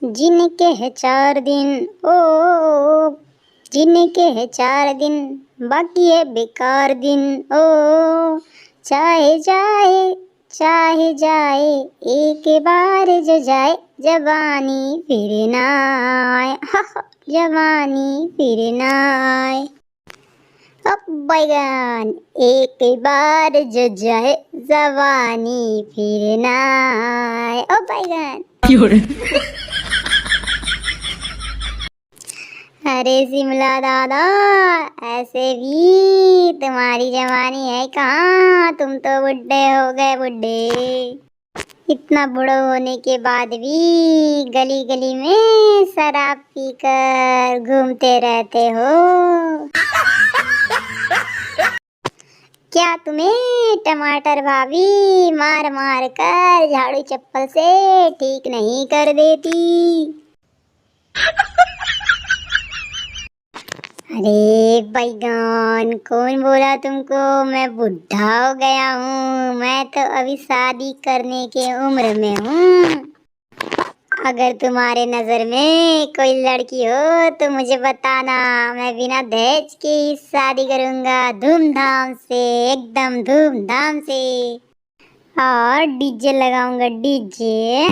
जिनके है 4 दिन ओ, जिनके है 4 दिन, बाकी है बेकार दिन ओ। चाहे जाए चाहे जाए, एक बार जो जाए, जवानी फिर ना आए। जवानी फिर ना आए। अब बैगन, एक बार जो जाए, जवानी फिर ना आए। ओ बैगन। अरे शिमला दादा, ऐसे भी तुम्हारी जवानी है कहाँ, तुम तो बुड्ढे हो गए बुड्ढे। इतना बूढ़ा होने के बाद भी गली गली में शराब पीकर घूमते रहते हो। क्या तुम्हें टमाटर भाभी मार मार कर झाड़ू चप्पल से ठीक नहीं कर देती? अरे बैगन, कौन बोला तुमको मैं बुढ़ा हो गया हूँ? मैं तो अभी शादी करने के उम्र में हूँ। अगर तुम्हारे नजर में कोई लड़की हो तो मुझे बताना, मैं बिना दहेज की शादी करूँगा, धूमधाम से, एकदम धूमधाम से। और डीजे लगाऊंगा, डीजे।